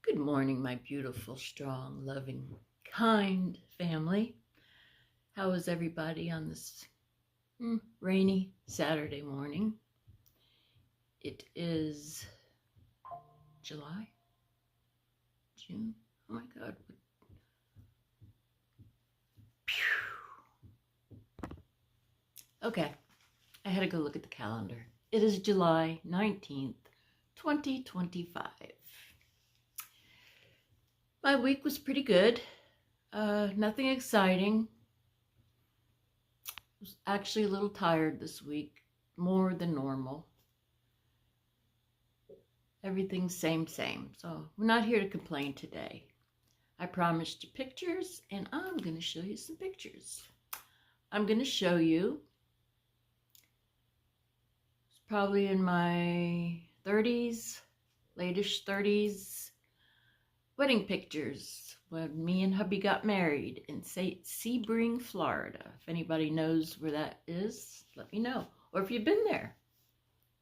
Good morning, my beautiful, strong, loving, kind family. How is everybody on this rainy Saturday morning? It is July? June? Oh my God. Okay, I had to go look at the calendar. It is July 19th, 2025. My week was pretty good. Nothing exciting. I was actually a little tired this week, more than normal. Everything's same. So we're not here to complain today. I promised you pictures, and I'm going to show you some pictures. I'm going to show you, it's probably in my 30s, late-ish 30s, wedding pictures when me and hubby got married in Sebring, Florida. If anybody knows where that is, let me know. Or if you've been there,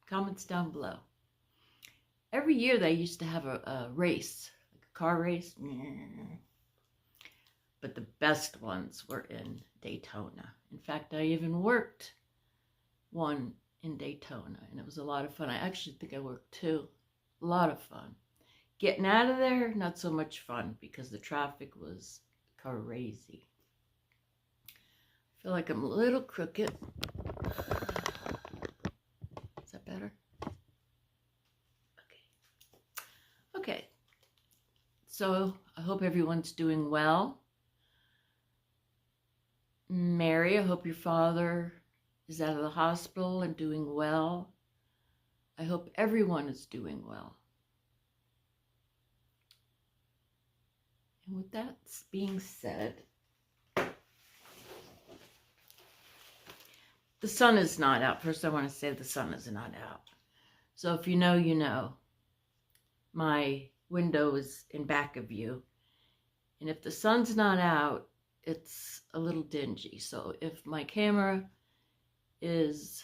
comments down below. Every year they used to have a race, like a car race. But the best ones were in Daytona. In fact, I even worked one in Daytona, and it was a lot of fun. I actually think I worked two. A lot of fun. Getting out of there, not so much fun because the traffic was crazy. I feel like I'm a little crooked. Is that better? Okay. So I hope everyone's doing well. Mary, I hope your father is out of the hospital and doing well. I hope everyone is doing well. And with that being said, the sun is not out. First, I want to say the sun is not out. So if you know, you know. My window is in back of you. And if the sun's not out, it's a little dingy. So if my camera is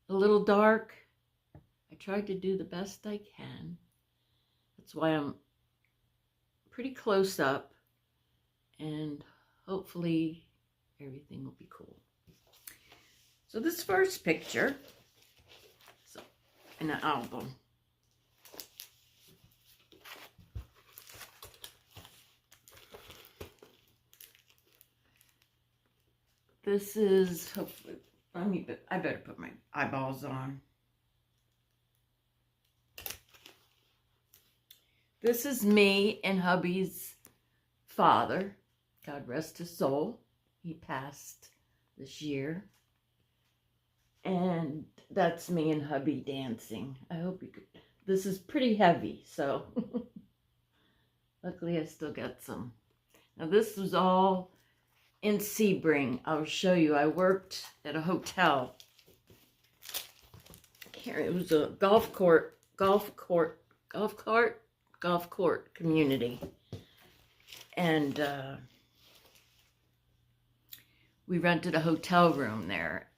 a little dark, I tried to do the best I can. That's why I'm pretty close up, and hopefully everything will be cool. So this first picture, in an album. This is, hopefully, I better put my eyeballs on. This is me and hubby's father. God rest his soul. He passed this year. And that's me and hubby dancing. I hope you could. This is pretty heavy, so luckily I still got some. Now this was all in Sebring. I'll show you. I worked at a hotel. It was a golf court community. And we rented a hotel room there.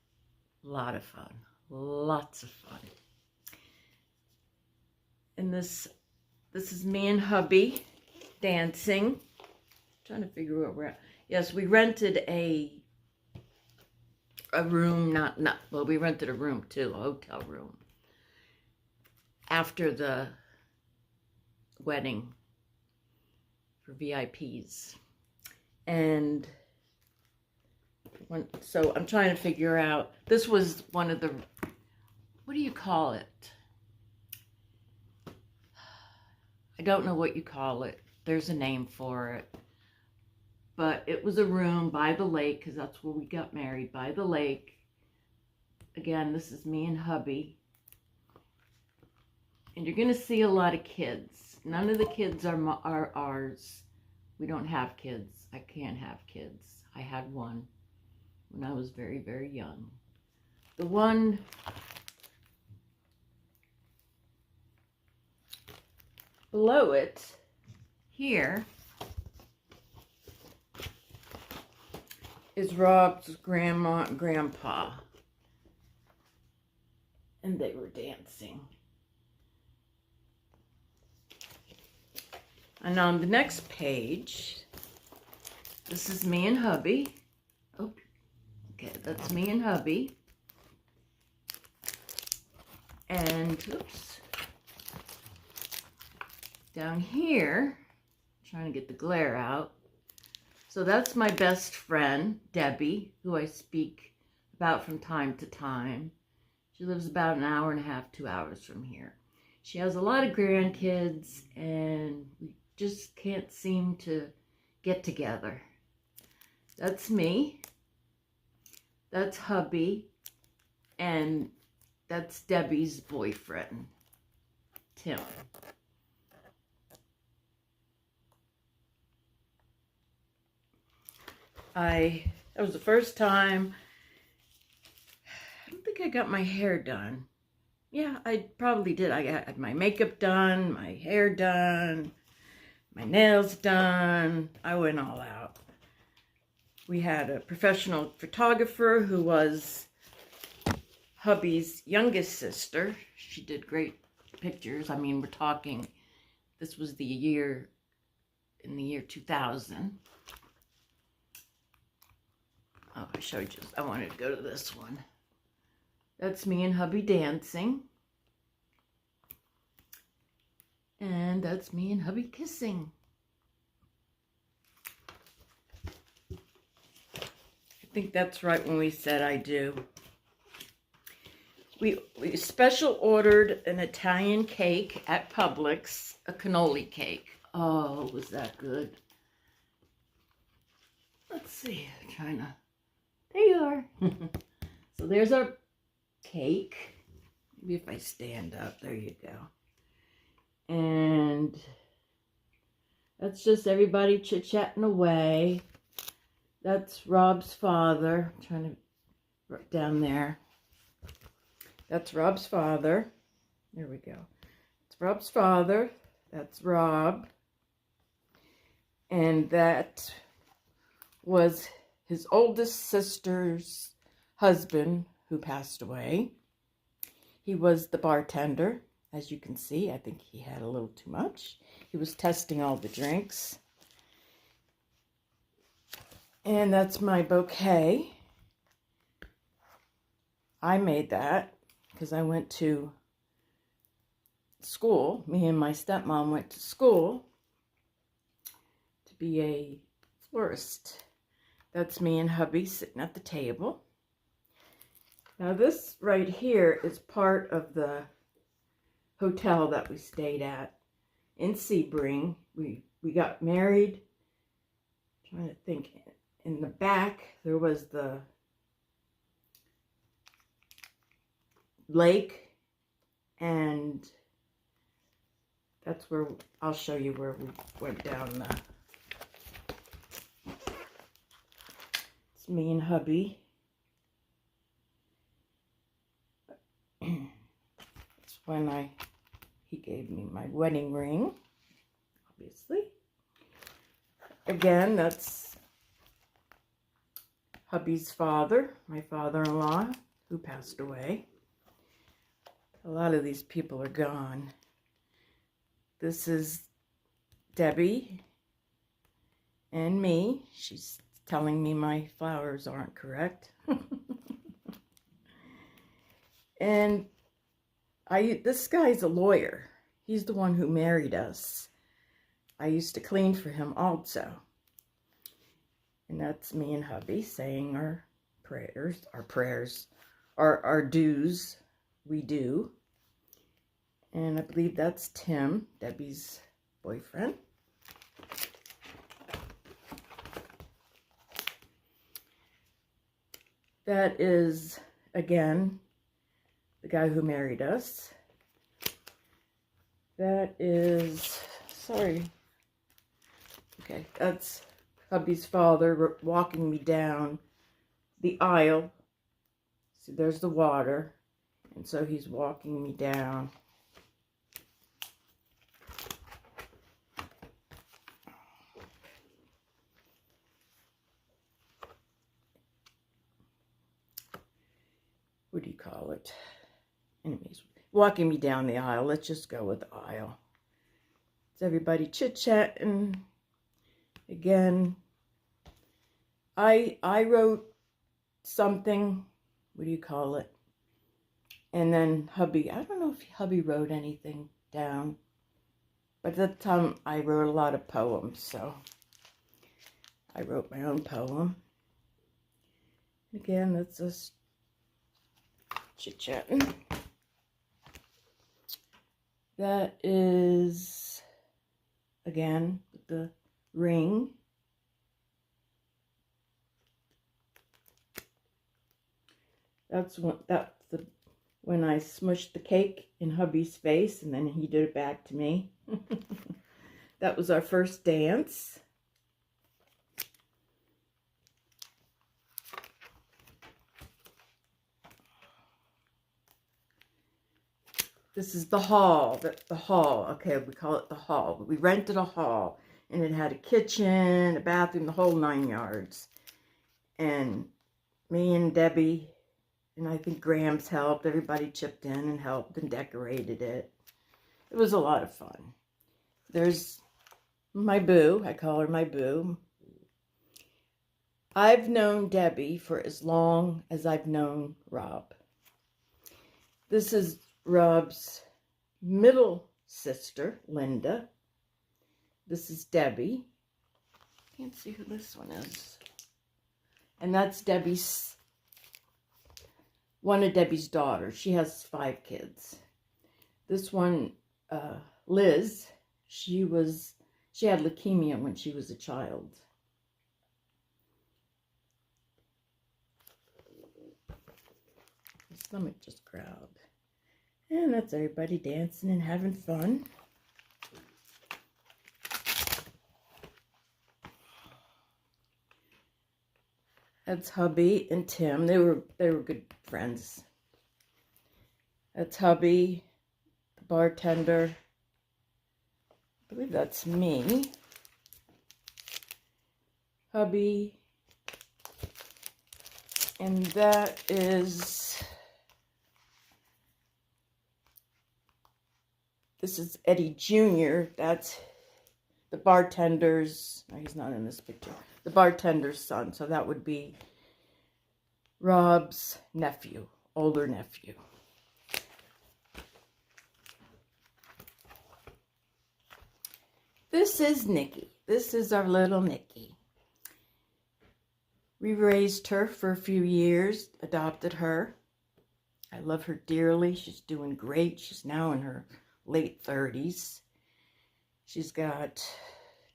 A lot of fun. Lots of fun. And this is me and hubby dancing. Trying to figure where we're at. Yes, we rented a room, well, we rented a room too, a hotel room, after the wedding for VIPs. And so I'm trying to figure out, this was one of the, what do you call it? I don't know what you call it. There's a name for it. But it was a room by the lake, because that's where we got married, by the lake. Again, this is me and hubby. And you're going to see a lot of kids. None of the kids are ours. We don't have kids. I can't have kids. I had one when I was very, very young. The one below it, here, is Rob's grandma and grandpa. And they were dancing. And on the next page, this is me and hubby. Oh, okay, that's me and hubby. And, oops, down here, trying to get the glare out. So that's my best friend, Debbie, who I speak about from time to time. She lives about an hour and a half, 2 hours from here. She has a lot of grandkids, and we just can't seem to get together. That's me. That's hubby. And that's Debbie's boyfriend, Tim. That was the first time, I don't think I got my hair done. Yeah, I probably did. I got my makeup done, my hair done, my nails done. I went all out. We had a professional photographer who was hubby's youngest sister. She did great pictures. I mean, we're talking, this was in the year 2000. Oh, I showed you. I wanted to go to this one. That's me and hubby dancing. And that's me and hubby kissing. I think that's right when we said I do. We special ordered an Italian cake at Publix, a cannoli cake. Oh, was that good? Let's see, I'm trying to, there you are. So there's our cake. Maybe if I stand up, there you go. And that's just everybody chit-chatting away. That's Rob's father. I'm trying to write down there. That's Rob's father. There we go. It's Rob's father. That's Rob. And that was his oldest sister's husband who passed away. He was the bartender. As you can see, I think he had a little too much. He was testing all the drinks. And that's my bouquet. I made that because I went to school. Me and my stepmom went to school to be a florist. That's me and hubby sitting at the table. Now this right here is part of the hotel that we stayed at in Sebring. We got married. I'm trying to think. In the back there was the lake, and that's where I'll show you where we went down the. It's me and hubby. That's when he gave me my wedding ring, obviously. Again, that's hubby's father, my father-in-law, who passed away. A lot of these people are gone. This is Debbie and me. She's telling me my flowers aren't correct. And this guy's a lawyer. He's the one who married us. I used to clean for him also. And that's me and hubby saying our prayers, our dues. We do. And I believe that's Tim, Debbie's boyfriend. That is, again, the guy who married us. That is, sorry. Okay, that's hubby's father walking me down the aisle. See, there's the water. And so he's walking me down. What do you call it? Anyways, walking me down the aisle. Let's just go with the aisle. It's everybody chit-chatting. Again, I wrote something, what do you call it? And then hubby, I don't know if hubby wrote anything down. But at that time, I wrote a lot of poems, so I wrote my own poem. Again, that's us chit-chatting. That is, again, the ring. That's when I smushed the cake in hubby's face, and then he did it back to me. That was our first dance. This is the hall. The hall. Okay, we call it the hall. We rented a hall, and it had a kitchen, a bathroom, the whole 9 yards. And me and Debbie, and I think Graham's helped. Everybody chipped in and helped and decorated it. It was a lot of fun. There's my boo. I call her my boo. I've known Debbie for as long as I've known Rob. This is Rob's middle sister, Linda. This is Debbie. Can't see who this one is. And that's Debbie's, one of Debbie's daughters. She has 5 kids. This one, Liz, she had leukemia when she was a child. My stomach just growled. And that's everybody dancing and having fun. That's hubby and Tim. They were good friends. That's hubby, the bartender. I believe that's me. Hubby. And that is, this is Eddie Jr. That's the bartender's, no, he's not in this picture, the bartender's son. So that would be Rob's nephew, older nephew. This is Nikki. This is our little Nikki. We raised her for a few years, adopted her. I love her dearly. She's doing great. She's now in her late 30s. She's got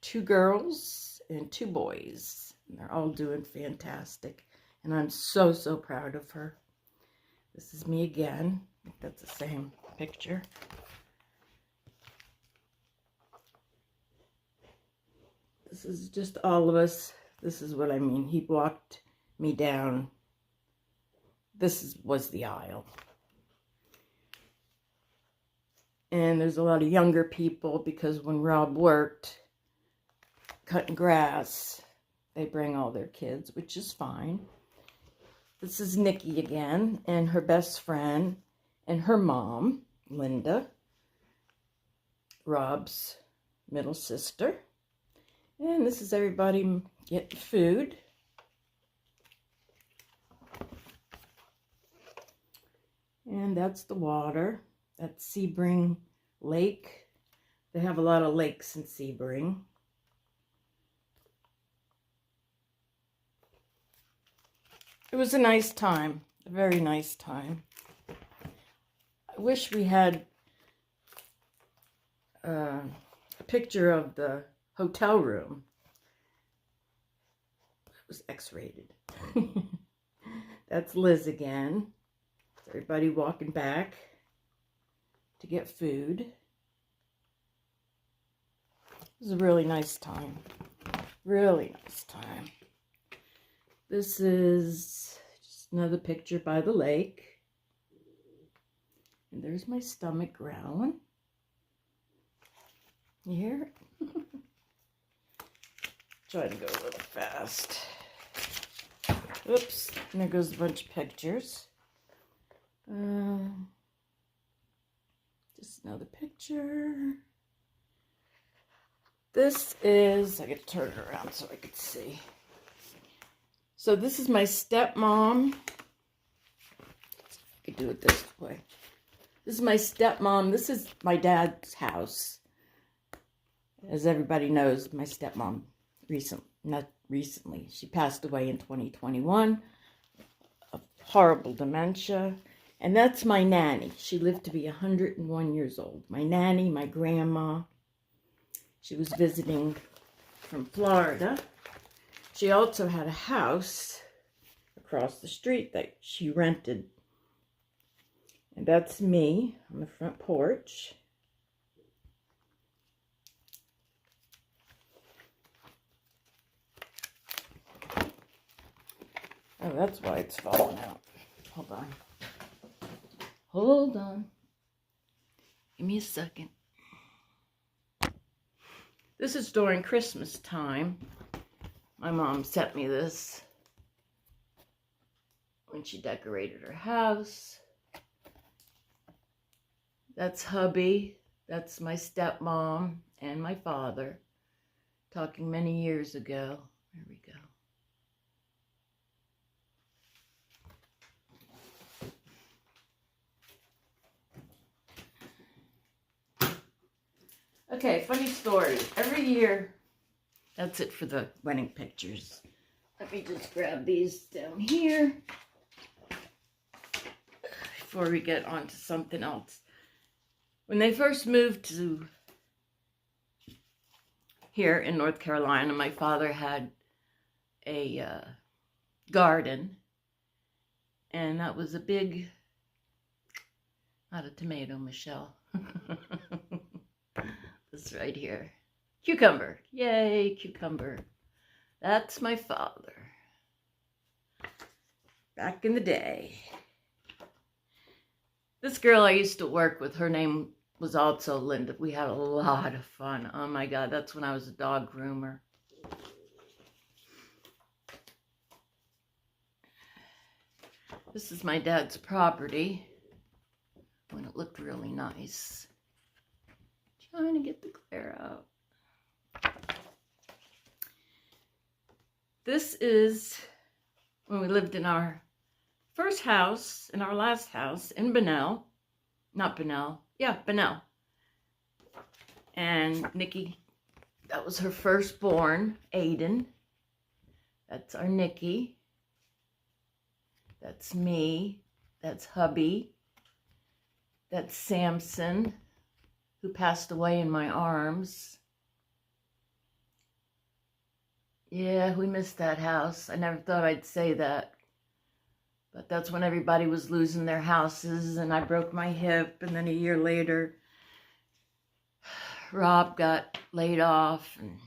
2 girls and 2 boys. And they're all doing fantastic. And I'm so, so proud of her. This is me again. I think that's the same picture. This is just all of us. This is what I mean. He walked me down. Was the aisle. And there's a lot of younger people because when Rob worked cutting grass, they bring all their kids, which is fine. This is Nikki again, and her best friend, and her mom, Linda, Rob's middle sister. And this is everybody getting food. And that's the water. That's Sebring Lake. They have a lot of lakes in Sebring. It was a nice time, a very nice time. I wish we had a picture of the hotel room. It was X-rated. That's Liz again. Everybody walking back to get food. It was a really nice time. Really nice time. This is just another picture by the lake. And there's my stomach growling. You hear it? Trying to go a little fast. Oops. And there goes a bunch of pictures. Just another picture. This is, I gotta turn it around so I could see. So this is my stepmom. I could do it this way. This is my stepmom. This is my dad's house. As everybody knows, my stepmom not recently, she passed away in 2021 of horrible dementia. And that's my nanny. She lived to be 101 years old. My nanny, my grandma. She was visiting from Florida. She also had a house across the street that she rented. And that's me on the front porch. Oh, that's why it's falling out. Hold on. Hold on. Give me a second. This is during Christmas time. My mom sent me this when she decorated her house. That's hubby. That's my stepmom and my father. Talking many years ago. There we go. Okay, funny story. Every year, that's it for the wedding pictures. Let me just grab these down here before we get on to something else. When they first moved to here in North Carolina, my father had a garden, and that was a big, not a tomato, Michelle. This right here. Cucumber. Yay, cucumber. That's my father. Back in the day. This girl I used to work with, her name was also Linda. We had a lot of fun. Oh my God, that's when I was a dog groomer. This is my dad's property when it looked really nice. Trying to get the glare out. This is when we lived in our first house, in our last house in Bunnell. Not Bunnell. Yeah, Bunnell. And Nikki, that was her firstborn, Aiden. That's our Nikki. That's me. That's hubby. That's Samson, who passed away in my arms. Yeah, we missed that house. I never thought I'd say that. But that's when everybody was losing their houses, and I broke my hip, and then a year later, Rob got laid off and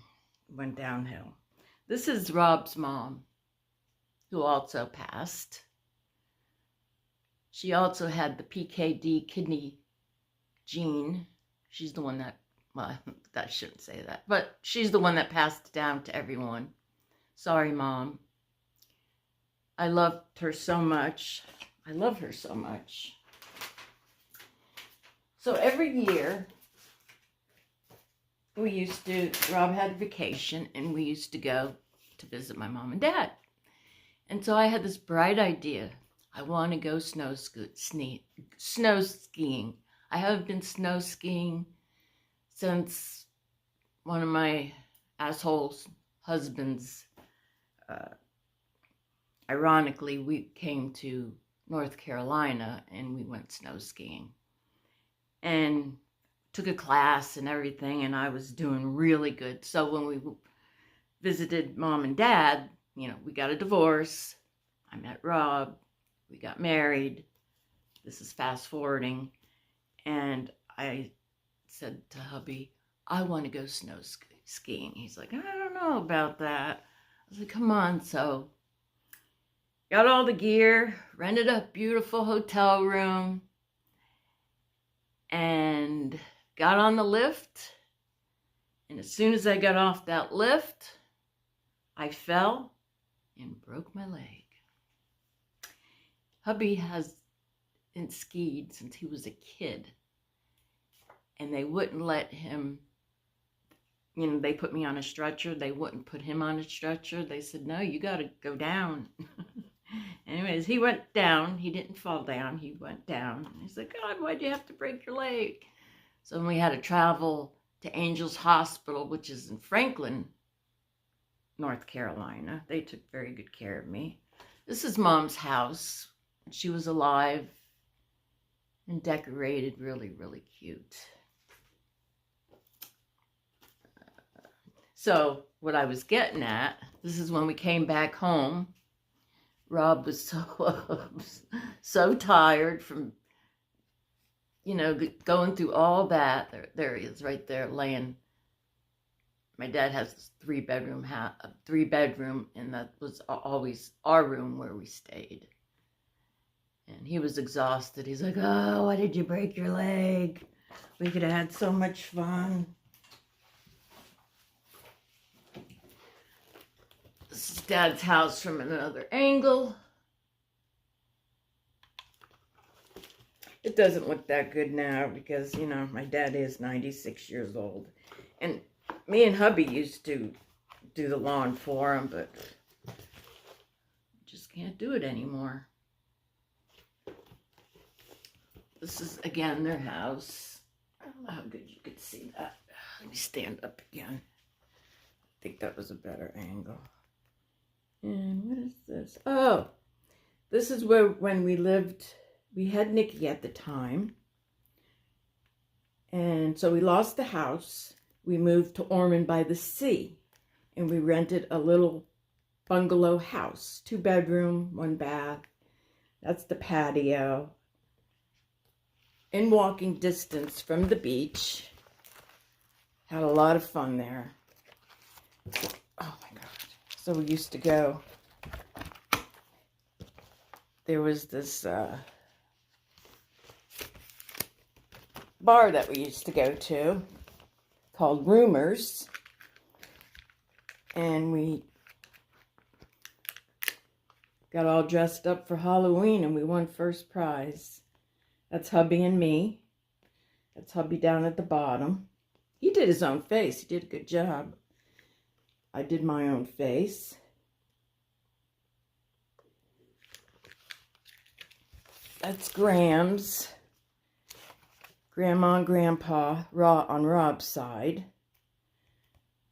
went downhill. This is Rob's mom, who also passed. She also had the PKD kidney gene. She's the one that, well, I shouldn't say that, but she's the one that passed it down to everyone. Sorry, Mom. I loved her so much. I love her so much. So every year, Rob had vacation, and we used to go to visit my mom and dad. And so I had this bright idea. I want to go snow skiing. I haven't been snow skiing since one of my asshole husbands, ironically, we came to North Carolina and we went snow skiing. And took a class and everything, and I was doing really good. So when we visited Mom and Dad, you know, we got a divorce. I met Rob. We got married. This is fast forwarding. And I said to hubby, I want to go snow skiing. He's like, I don't know about that. I was like, come on. So got all the gear, rented a beautiful hotel room, and got on the lift. And as soon as I got off that lift, I fell and broke my leg. Hubby hasn't skied since he was a kid, and they wouldn't let him you know, they put me on a stretcher. They wouldn't put him on a stretcher. They said, no, you got to go down. Anyways, he went down. He didn't fall down. He went down. And he's like, God, why'd you have to break your leg? So then we had to travel to Angels Hospital, which is in Franklin, North Carolina. They took very good care of me. This is Mom's house. She was alive and decorated really, really cute. So what I was getting at, this is when we came back home. Rob was so tired from, you know, going through all that. There he is right there laying. My dad has this three-bedroom, and that was always our room where we stayed. And he was exhausted. He's like, oh, why did you break your leg? We could have had so much fun. This is Dad's house from another angle. It doesn't look that good now because, you know, my dad is 96 years old. And me and hubby used to do the lawn for him, but just can't do it anymore. This is, again, their house. I don't know how good you could see that. Let me stand up again. I think that was a better angle. And what is this? Oh, this is where, when we lived, we had Nikki at the time. And so we lost the house. We moved to Ormond by the Sea. And we rented a little bungalow house. 2-bedroom, 1 bath. That's the patio. In walking distance from the beach. Had a lot of fun there. Oh my God. So we used to go, there was this bar that we used to go to called Rumors, and we got all dressed up for Halloween and we won first prize. That's hubby and me. That's hubby down at the bottom. He did his own face. He did a good job. I did my own face. That's Graham's. Grandma and Grandpa on Rob's side.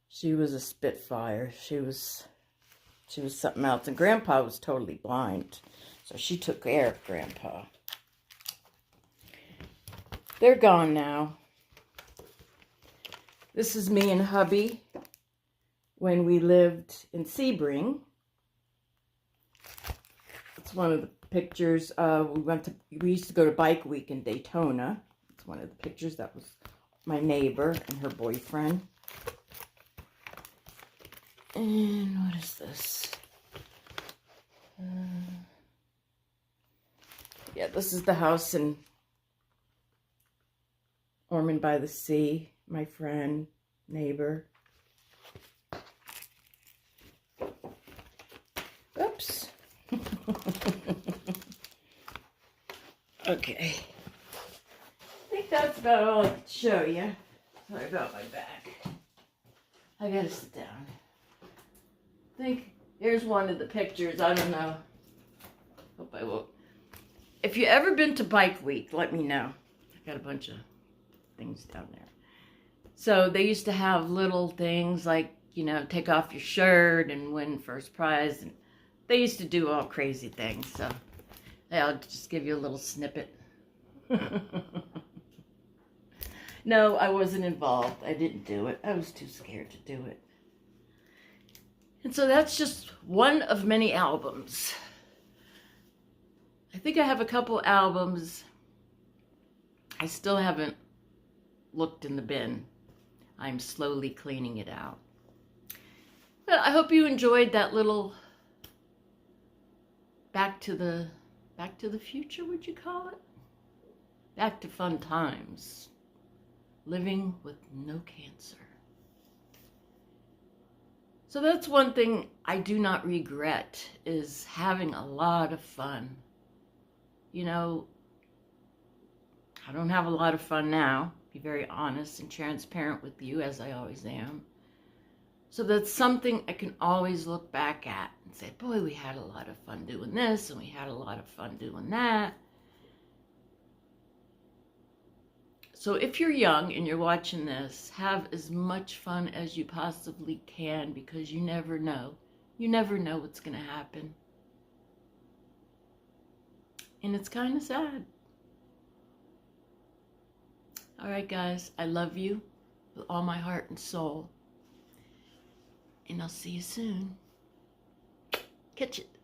She was a spitfire. She was something else. And Grandpa was totally blind. So she took care of Grandpa. They're gone now. This is me and hubby when we lived in Sebring. It's one of the pictures. We used to go to Bike Week in Daytona. It's one of the pictures. That was my neighbor and her boyfriend. And what is this? Yeah, this is the house in Ormond by the Sea. My friend, neighbor. Oops. Okay. I think that's about all I can show you. Sorry about my back. I gotta sit down. I think here's one of the pictures. I don't know. Hope I will. If you ever been to Bike Week, let me know. I got a bunch of things down there. So they used to have little things like, you know, take off your shirt and win first prize. And they used to do all crazy things. So I'll just give you a little snippet. No, I wasn't involved. I didn't do it. I was too scared to do it. And so that's just one of many albums. I think I have a couple albums I still haven't looked in the bin. I'm slowly cleaning it out. But I hope you enjoyed that little back to the future, would you call it? Back to fun times. Living with no cancer. So that's one thing I do not regret, is having a lot of fun. You know, I don't have a lot of fun now. Be very honest and transparent with you, as I always am. So that's something I can always look back at and say, boy, we had a lot of fun doing this, and we had a lot of fun doing that. So if you're young and you're watching this, have as much fun as you possibly can, because you never know. You never know what's going to happen. And it's kind of sad. All right, guys, I love you with all my heart and soul. And I'll see you soon. Catch it.